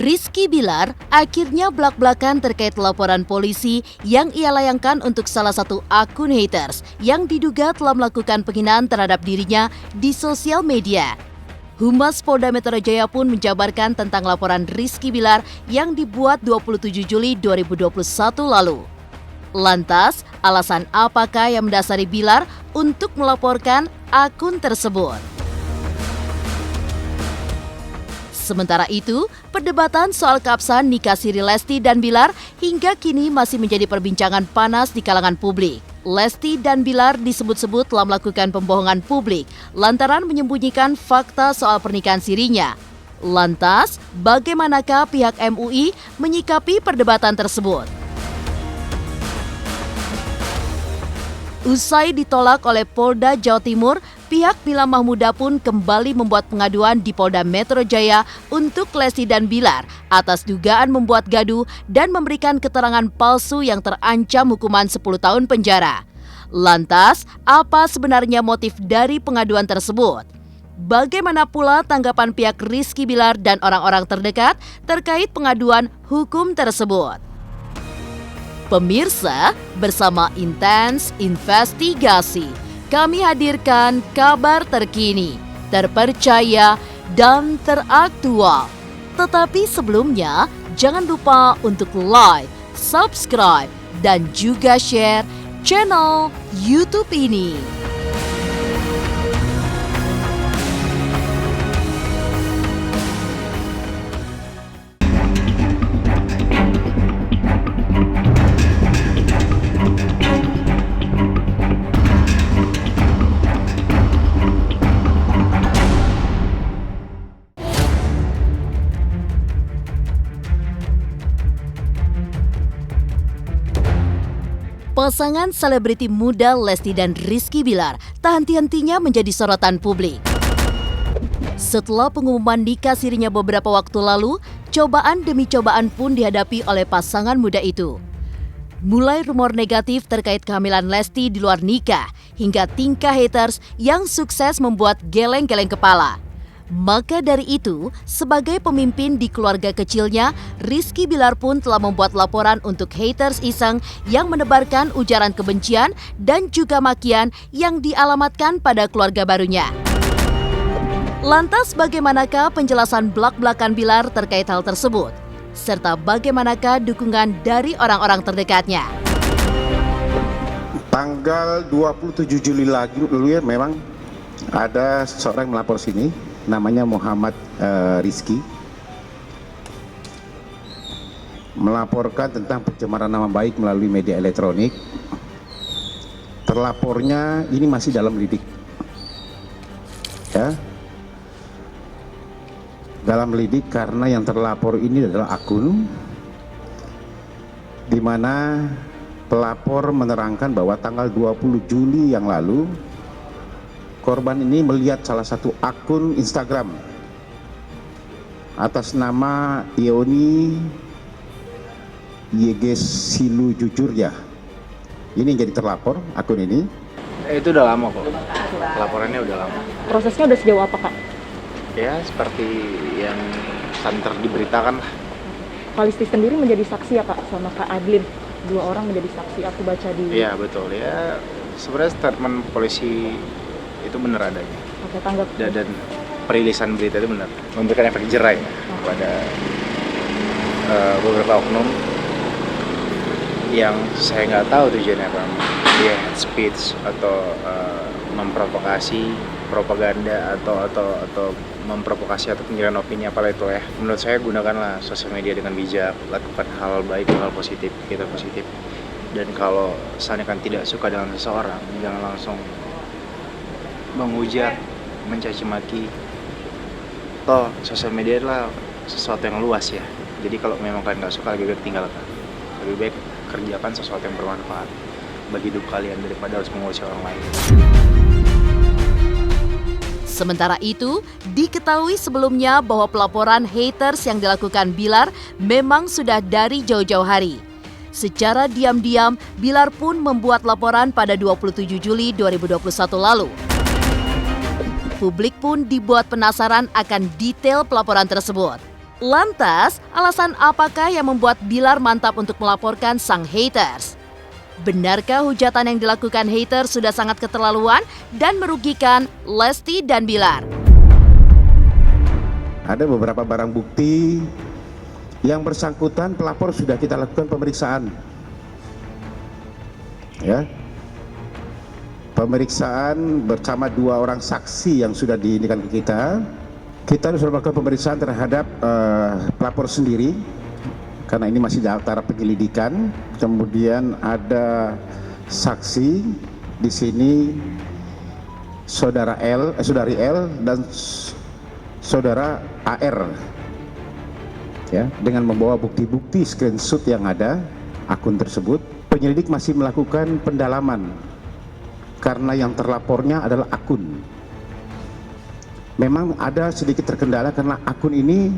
Rizky Bilar akhirnya blak-blakan terkait laporan polisi yang ia layangkan untuk salah satu akun haters yang diduga telah melakukan penghinaan terhadap dirinya di sosial media. Humas Polda Metro Jaya pun menjabarkan tentang laporan Rizky Bilar yang dibuat 27 Juli 2021 lalu. Lantas, alasan apakah yang mendasari Bilar untuk melaporkan akun tersebut? Sementara itu, perdebatan soal keabsahan nikah siri Lesti dan Bilar hingga kini masih menjadi perbincangan panas di kalangan publik. Lesti dan Bilar disebut-sebut telah melakukan pembohongan publik lantaran menyembunyikan fakta soal pernikahan sirinya. Lantas, bagaimanakah pihak MUI menyikapi perdebatan tersebut? Usai ditolak oleh Polda Jawa Timur, pihak Mila Mahmuda pun kembali membuat pengaduan di Polda Metro Jaya untuk Lesti dan Bilar atas dugaan membuat gaduh dan memberikan keterangan palsu yang terancam hukuman 10 tahun penjara. Lantas, apa sebenarnya motif dari pengaduan tersebut? Bagaimana pula tanggapan pihak Rizky Bilar dan orang-orang terdekat terkait pengaduan hukum tersebut? Pemirsa, bersama Intens Investigasi, kami hadirkan kabar terkini, terpercaya, dan teraktual. Tetapi sebelumnya, jangan lupa untuk like, subscribe, dan juga share channel YouTube ini. Pasangan selebriti muda Lesti dan Rizky Bilar tak henti-hentinya menjadi sorotan publik. Setelah pengumuman nikah sirinya beberapa waktu lalu, cobaan demi cobaan pun dihadapi oleh pasangan muda itu. Mulai rumor negatif terkait kehamilan Lesti di luar nikah, hingga tingkah haters yang sukses membuat geleng-geleng kepala. Maka dari itu, sebagai pemimpin di keluarga kecilnya, Rizky Bilar pun telah membuat laporan untuk haters iseng yang menebarkan ujaran kebencian dan juga makian yang dialamatkan pada keluarga barunya. Lantas bagaimanakah penjelasan blak-blakan Bilar terkait hal tersebut? Serta bagaimanakah dukungan dari orang-orang terdekatnya? Tanggal 27 Juli lalu ya memang ada seorang melapor sini. Namanya Muhammad Rizky, melaporkan tentang pencemaran nama baik melalui media elektronik. Terlapornya ini masih dalam lidik, ya, dalam lidik karena yang terlapor ini adalah akun di mana pelapor menerangkan bahwa tanggal 20 Juli yang lalu korban ini melihat salah satu akun Instagram atas nama Ioni Yegesilu Jujur ya. Ini yang jadi terlapor akun ini. Itu udah lama kok. Laporannya udah lama. Prosesnya udah sejauh apa, Kak? Ya seperti yang santer diberitakan lah. Kak Lesti sendiri menjadi saksi ya, Kak, sama Kak Adlin. 2 orang menjadi saksi, aku baca di... Iya betul ya. Sebenarnya statement polisi itu benar adanya. Oke, tanggap. Dan perilisan berita itu benar, memberikan efek jerai kepada beberapa oknum yang saya nggak tahu tujuannya apa, dia hate speech atau memprovokasi propaganda atau memprovokasi atau penyiaran opini apalah itu ya. Menurut saya gunakanlah sosial media dengan bijak, lakukan hal baik, hal positif, kita positif. Dan kalau seandainya tidak suka dengan seseorang, jangan langsung menghujat, mencaci maki. Toh sosial media adalah sesuatu yang luas ya. Jadi kalau memang kalian nggak suka, lebih baik tinggalkan. Lebih baik kerjakan sesuatu yang bermanfaat bagi hidup kalian daripada harus menguasai orang lain. Sementara itu, diketahui sebelumnya bahwa pelaporan haters yang dilakukan Bilar memang sudah dari jauh-jauh hari. Secara diam-diam, Bilar pun membuat laporan pada 27 Juli 2021 lalu. Publik pun dibuat penasaran akan detail pelaporan tersebut. Lantas, alasan apakah yang membuat Bilar mantap untuk melaporkan sang haters? Benarkah hujatan yang dilakukan haters sudah sangat keterlaluan dan merugikan Lesti dan Bilar? Ada beberapa barang bukti yang bersangkutan pelapor sudah kita lakukan pemeriksaan. Ya. Pemeriksaan bersama 2 orang saksi yang sudah diindikan ke kita. Kita harus melakukan pemeriksaan terhadap pelapor sendiri karena ini masih dalam taraf penyelidikan. Kemudian ada saksi di sini saudari L dan saudara AR. Ya, dengan membawa bukti-bukti screenshot yang ada akun tersebut, penyelidik masih melakukan pendalaman karena yang terlapornya adalah akun. Memang ada sedikit terkendala karena akun ini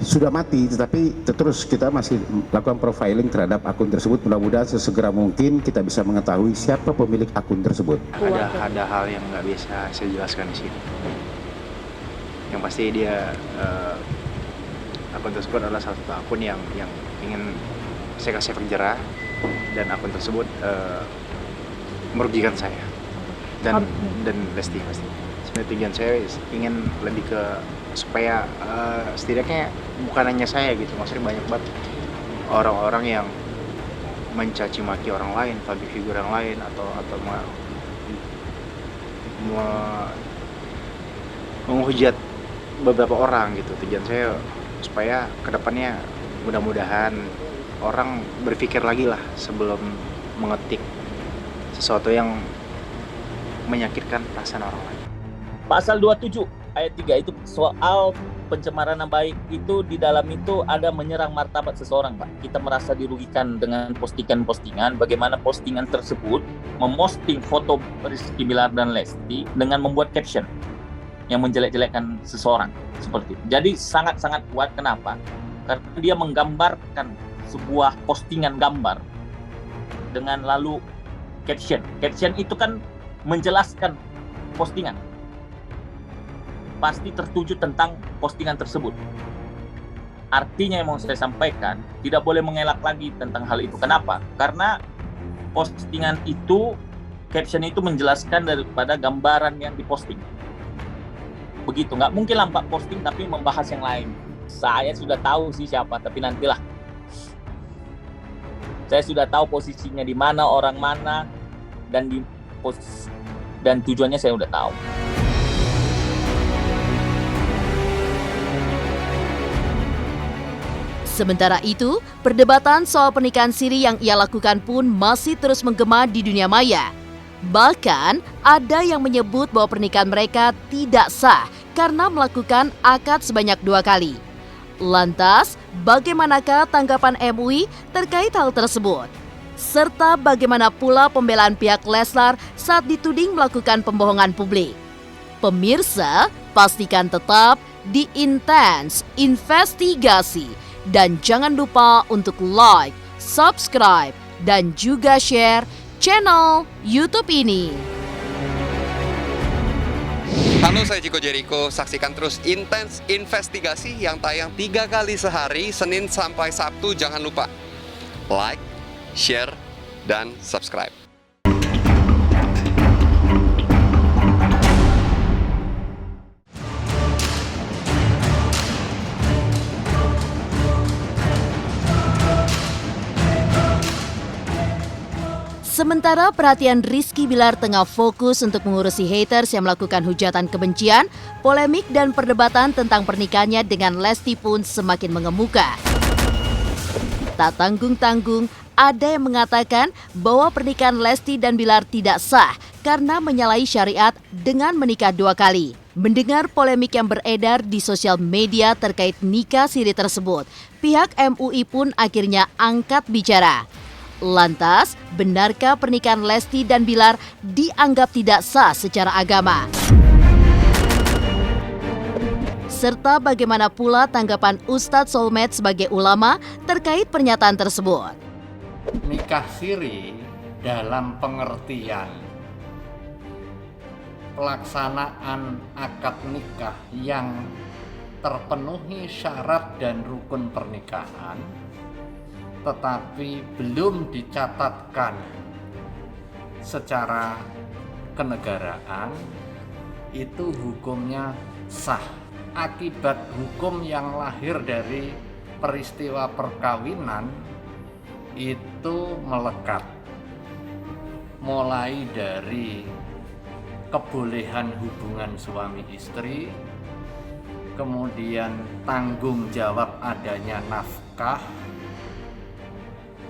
sudah mati, tetapi terus kita masih melakukan profiling terhadap akun tersebut. Mudah-mudahan sesegera mungkin kita bisa mengetahui siapa pemilik akun tersebut. Ada hal yang nggak bisa saya jelaskan di sini. Yang pasti dia akun tersebut adalah salah satu akun yang ingin saya kasih efek jerah, dan akun tersebut merugikan saya dan Lesti pasti. Sebenarnya tujuan saya ingin lebih ke supaya setidaknya bukan hanya saya gitu, maksudnya banyak banget orang-orang yang mencaci maki orang lain, public figure yang lain, atau menghujat beberapa orang gitu. Tujuan saya supaya kedepannya mudah-mudahan orang berpikir lagi lah sebelum mengetik sesuatu yang menyakitkan perasaan orang lain. Pasal 27 ayat 3 itu soal pencemaran nama baik, itu di dalam itu ada menyerang martabat seseorang, Pak. Kita merasa dirugikan dengan postingan-postingan, bagaimana postingan tersebut memosting foto Rizky Bilar dan Lesti dengan membuat caption yang menjelek-jelekkan seseorang seperti itu. Jadi sangat-sangat kuat. Kenapa? Karena dia menggambarkan sebuah postingan gambar dengan lalu caption. Caption itu kan menjelaskan postingan, pasti tertuju tentang postingan tersebut. Artinya yang mau saya sampaikan, tidak boleh mengelak lagi tentang hal itu. Kenapa? Karena postingan itu, caption itu menjelaskan daripada gambaran yang diposting. Begitu, nggak mungkin lah Pak posting tapi membahas yang lain. Saya sudah tahu sih siapa, tapi nantilah. Saya sudah tahu posisinya di mana, orang mana, dan tujuannya saya sudah tahu. Sementara itu, perdebatan soal pernikahan siri yang ia lakukan pun masih terus menggema di dunia maya. Bahkan, ada yang menyebut bahwa pernikahan mereka tidak sah karena melakukan akad sebanyak 2 kali. Lantas, bagaimanakah tanggapan MUI terkait hal tersebut? Serta bagaimana pula pembelaan pihak Leslar saat dituding melakukan pembohongan publik? Pemirsa, pastikan tetap di Intens Investigasi. Dan jangan lupa untuk like, subscribe, dan juga share channel YouTube ini. Halo, saya Chico Jericho. Saksikan terus Intens Investigasi yang tayang 3 kali sehari, Senin sampai Sabtu. Jangan lupa like, share, dan subscribe. Sementara perhatian Rizky Bilar tengah fokus untuk mengurusi haters yang melakukan hujatan kebencian, polemik dan perdebatan tentang pernikahannya dengan Lesti pun semakin mengemuka. Tak tanggung-tanggung, ada yang mengatakan bahwa pernikahan Lesti dan Bilar tidak sah karena menyalahi syariat dengan menikah 2 kali. Mendengar polemik yang beredar di sosial media terkait nikah siri tersebut, pihak MUI pun akhirnya angkat bicara. Lantas, benarkah pernikahan Lesti dan Bilar dianggap tidak sah secara agama? Serta bagaimana pula tanggapan Ustadz Solmed sebagai ulama terkait pernyataan tersebut? Nikah siri dalam pengertian pelaksanaan akad nikah yang terpenuhi syarat dan rukun pernikahan tetapi belum dicatatkan secara kenegaraan, itu hukumnya sah. Akibat hukum yang lahir dari peristiwa perkawinan itu melekat, mulai dari kebolehan hubungan suami istri, kemudian tanggung jawab adanya nafkah,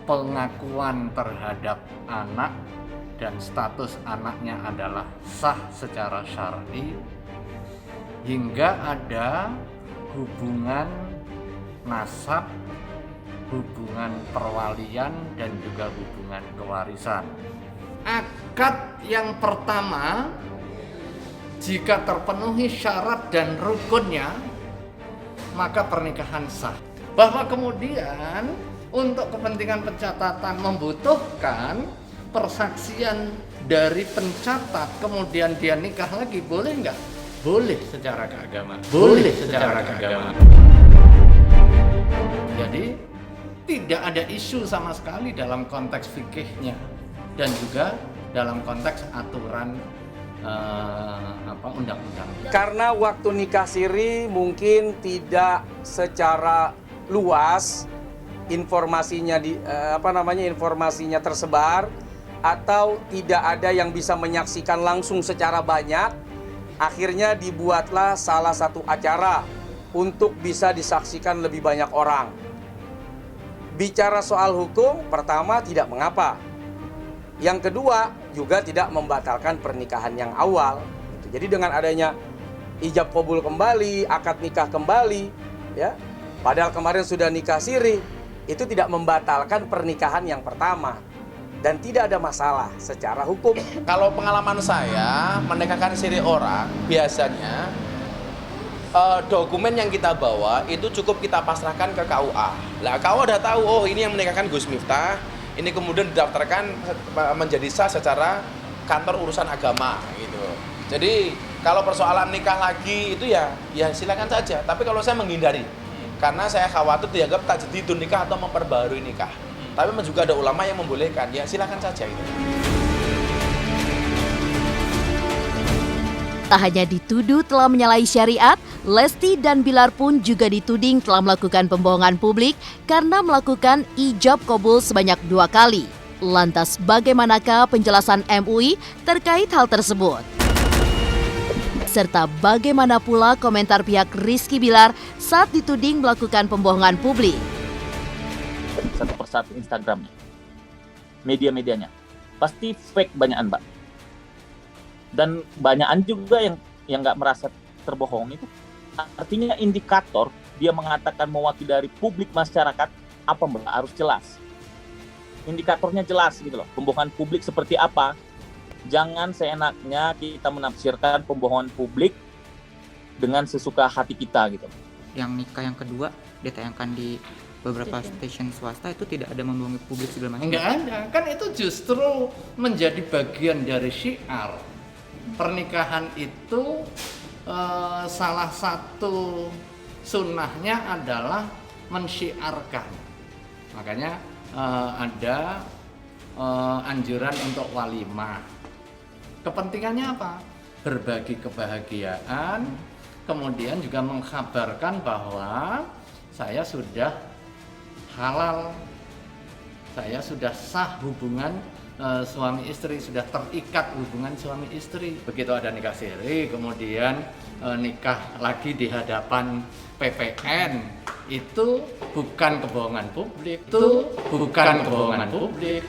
pengakuan terhadap anak dan status anaknya adalah sah secara syar'i, hingga ada hubungan nasab, hubungan perwalian, dan juga hubungan kewarisan. Akad yang pertama, jika terpenuhi syarat dan rukunnya, maka pernikahan sah. Bahwa kemudian untuk kepentingan pencatatan membutuhkan persaksian dari pencatat, kemudian dia nikah lagi, boleh nggak? Boleh secara keagamaan. Boleh secara keagamaan. Jadi tidak ada isu sama sekali dalam konteks fikihnya dan juga dalam konteks aturan undang-undang. Karena waktu nikah siri mungkin tidak secara luas informasinya informasinya tersebar, atau tidak ada yang bisa menyaksikan langsung secara banyak, akhirnya dibuatlah salah satu acara untuk bisa disaksikan lebih banyak orang. Bicara soal hukum, pertama tidak mengapa. Yang kedua, juga tidak membatalkan pernikahan yang awal. Jadi dengan adanya ijab qabul kembali, akad nikah kembali, ya, padahal kemarin sudah nikah siri, itu tidak membatalkan pernikahan yang pertama. Dan tidak ada masalah secara hukum. Kalau pengalaman saya, menikahkan siri orang, biasanya dokumen yang kita bawa itu cukup kita pasrahkan ke KUA. Lah KUA udah tahu, oh ini yang menikahkan Gus Miftah, ini kemudian didaftarkan menjadi sah secara kantor urusan agama gitu. Jadi kalau persoalan nikah lagi itu ya silakan saja. Tapi kalau saya menghindari, karena saya khawatir dianggap tajdidun nikah atau memperbarui nikah. Tapi juga ada ulama yang membolehkan, ya silakan saja itu. Tak hanya dituduh telah menyalahi syariat, Lesti dan Bilar pun juga dituding telah melakukan pembohongan publik karena melakukan ijab qabul sebanyak 2 kali. Lantas bagaimanakah penjelasan MUI terkait hal tersebut? Serta bagaimana pula komentar pihak Rizky Bilar saat dituding melakukan pembohongan publik? Satu persatu Instagramnya, media-medianya pasti fake banyakan, Mbak. Dan banyakan juga yang nggak merasa terbohong itu, artinya indikator dia mengatakan mewakili dari publik masyarakat apa, Mbak, harus jelas. Indikatornya jelas gitu loh. Pembohongan publik seperti apa? Jangan seenaknya kita menafsirkan pembohongan publik dengan sesuka hati kita gitu. Yang nikah yang kedua ditayangkan di beberapa stasiun swasta itu tidak ada membohongi publik segala macam. Enggak ada, kan itu justru menjadi bagian dari syiar. Pernikahan itu salah satu sunnahnya adalah mensyiarkan. Makanya ada anjuran untuk walimah. Kepentingannya apa? Berbagi kebahagiaan, kemudian juga mengkabarkan bahwa saya sudah halal, saya sudah sah hubungan suami istri, sudah terikat hubungan suami istri. Begitu ada nikah siri, kemudian nikah lagi di hadapan PPN, itu bukan kebohongan publik, itu bukan kebohongan publik.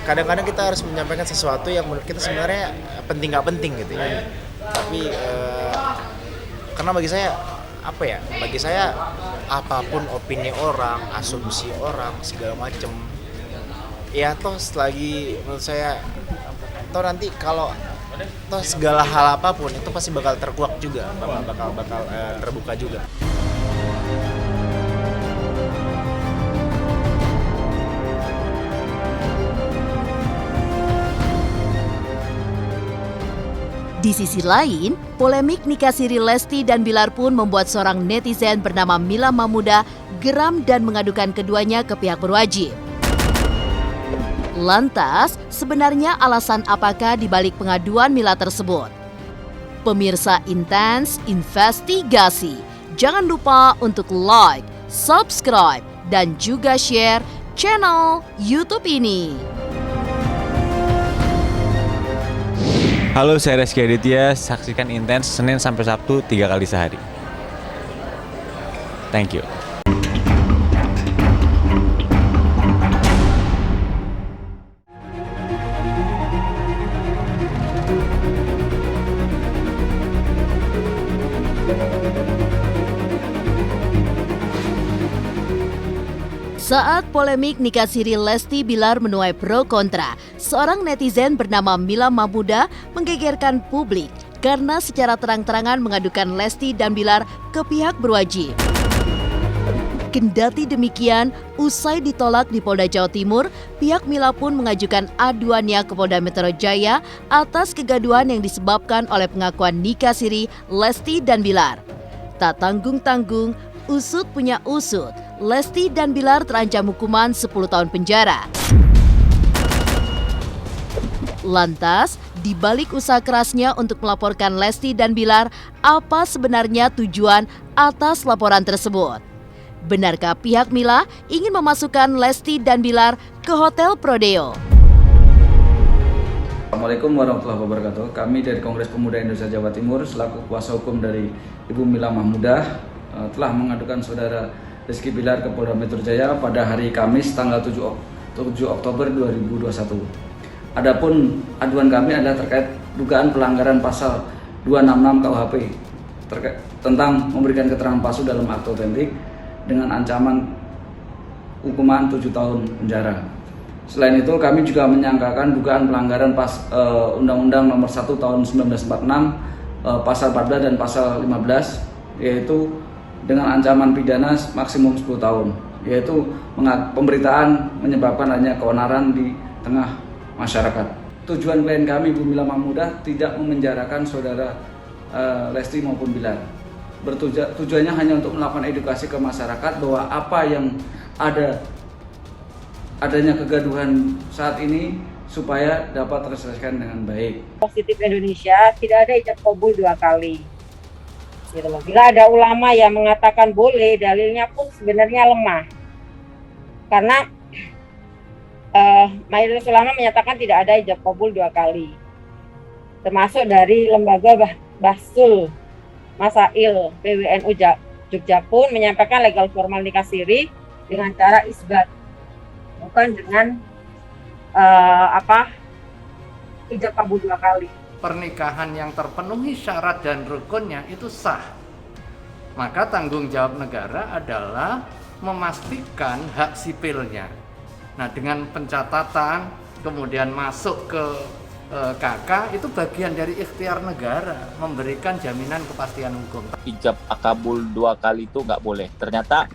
Kadang-kadang kita harus menyampaikan sesuatu yang menurut kita sebenarnya penting nggak penting gitu ya. Tapi karena bagi saya apapun opini orang, asumsi orang, segala macem, ya toh selagi menurut saya toh nanti kalau toh segala hal apapun itu pasti bakal terkuak juga, bakal terbuka juga. Di sisi lain, polemik nikah siri Lesti dan Bilar pun membuat seorang netizen bernama Mila Mahmuda geram dan mengadukan keduanya ke pihak berwajib. Lantas, sebenarnya alasan apakah dibalik pengaduan Mila tersebut? Pemirsa Intens Investigasi, jangan lupa untuk like, subscribe, dan juga share channel YouTube ini. Halo, saya Reski Aditya. Saksikan Intens Senin sampai Sabtu 3 kali sehari. Thank you. Saat polemik nikah siri Lesti Bilar menuai pro kontra, seorang netizen bernama Mila Mahmuda menggegerkan publik karena secara terang-terangan mengadukan Lesti dan Bilar ke pihak berwajib. Kendati demikian, usai ditolak di Polda Jawa Timur, pihak Mila pun mengajukan aduannya ke Polda Metro Jaya atas kegaduhan yang disebabkan oleh pengakuan nikah siri Lesti dan Bilar. Tak tanggung-tanggung, usut punya usut, Lesti dan Bilar terancam hukuman 10 tahun penjara. Lantas, di balik usaha kerasnya untuk melaporkan Lesti dan Bilar, apa sebenarnya tujuan atas laporan tersebut? Benarkah pihak Mila ingin memasukkan Lesti dan Bilar ke Hotel Prodeo? Assalamualaikum warahmatullahi wabarakatuh. Kami dari Kongres Pemuda Indonesia Jawa Timur selaku kuasa hukum dari Ibu Mila Mahmuda telah mengadukan saudara Rizky Bilar ke Polda Metro Jaya pada hari Kamis tanggal 7 Oktober 2021. Adapun aduan kami adalah terkait dugaan pelanggaran pasal 266 KUHP terkait tentang memberikan keterangan palsu dalam akte otentik dengan ancaman hukuman 7 tahun penjara. Selain itu, kami juga menyangkakan dugaan pelanggaran Undang-Undang Nomor 1 Tahun 1946 pasal 14 dan pasal 15, yaitu dengan ancaman pidana maksimum 10 tahun, yaitu pemberitaan menyebabkan adanya keonaran di tengah masyarakat. Tujuan klien kami, Bu Mila Mahmuda, tidak memenjarakan saudara Lesti maupun Bilar. Tujuannya hanya untuk melakukan edukasi ke masyarakat bahwa apa yang adanya kegaduhan saat ini supaya dapat terselesaikan dengan baik. Positif Indonesia tidak ada ijab kabul 2 kali. Gitu loh. Bila ada ulama yang mengatakan boleh, dalilnya pun sebenarnya lemah. Karena mayoritas ulama menyatakan tidak ada ijab kabul 2 kali. Termasuk dari lembaga Bahsul Masail PWNU Jogja pun menyampaikan legal formal nikah siri dengan cara isbat, bukan dengan ijab kabul 2 kali. Pernikahan yang terpenuhi syarat dan rukunnya itu sah. Maka tanggung jawab negara adalah memastikan hak sipilnya. Nah, dengan pencatatan kemudian masuk ke KK itu bagian dari ikhtiar negara memberikan jaminan kepastian hukum. Ijab kabul 2 kali itu nggak boleh. Ternyata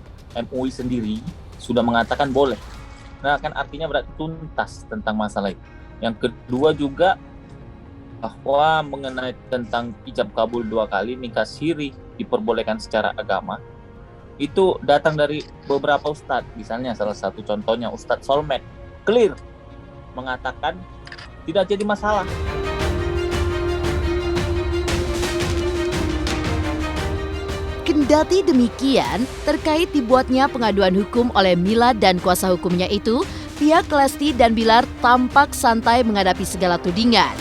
MUI sendiri sudah mengatakan boleh. Nah, kan artinya berarti tuntas tentang masalah itu. Yang kedua juga bahwa mengenai tentang ijab kabul 2 kali, nikah siri diperbolehkan secara agama, itu datang dari beberapa ustadz. Misalnya salah satu contohnya Ustadz Solmed clear mengatakan tidak jadi masalah. Kendati demikian, terkait dibuatnya pengaduan hukum oleh Mila dan kuasa hukumnya itu, pihak Lesti dan Bilar tampak santai menghadapi segala tudingan.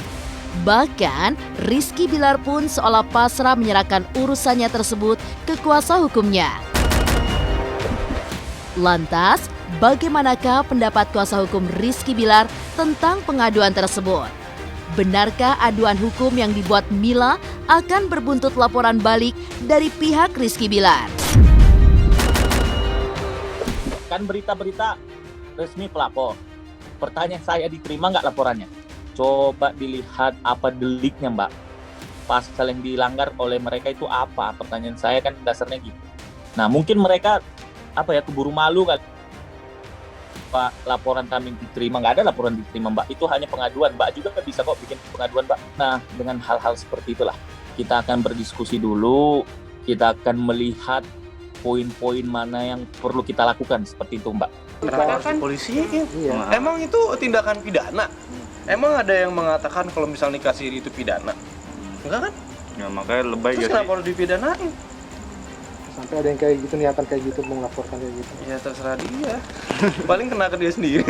Bahkan, Rizky Bilar pun seolah pasrah menyerahkan urusannya tersebut ke kuasa hukumnya. Lantas, bagaimanakah pendapat kuasa hukum Rizky Bilar tentang pengaduan tersebut? Benarkah aduan hukum yang dibuat Mila akan berbuntut laporan balik dari pihak Rizky Bilar? Kan berita-berita resmi pelapor. Pertanyaan saya, diterima nggak laporannya? Coba dilihat apa deliknya, Mbak. Pasal yang dilanggar oleh mereka itu apa? Pertanyaan saya kan dasarnya gitu. Nah, mungkin mereka keburu malu kan. laporan kami diterima, nggak ada laporan diterima Mbak, itu hanya pengaduan. Mbak juga bisa kok bikin pengaduan Mbak. Nah, dengan hal-hal seperti itulah kita akan berdiskusi dulu, kita akan melihat poin-poin mana yang perlu kita lakukan seperti itu Mbak. Kenapa harus dipolisiin? Emang itu tindakan pidana? Emang ada yang mengatakan kalau misal nikah siri itu pidana? Enggak kan? Ya makanya lebay Terus gitu. kenapa harus dipidanain? Sampai ada yang kayak gitu, niatan kayak gitu mau melaporkan kayak gitu. Ya terserah dia. Paling kena ke dia sendiri.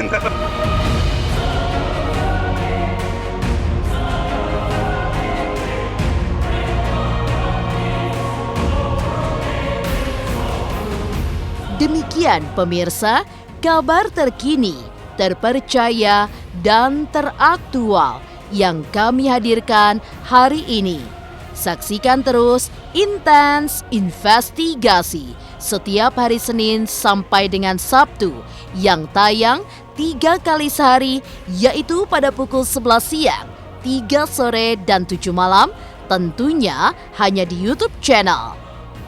Demikian pemirsa, kabar terkini, terpercaya, dan teraktual yang kami hadirkan hari ini. Saksikan terus Intens Investigasi setiap hari Senin sampai dengan Sabtu yang tayang 3 kali sehari, yaitu pada pukul 11 siang, 3 sore, dan 7 malam, tentunya hanya di YouTube channel.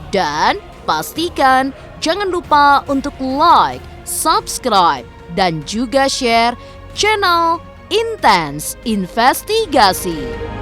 Dan pastikan jangan lupa untuk like, subscribe, dan juga share channel Intens Investigasi.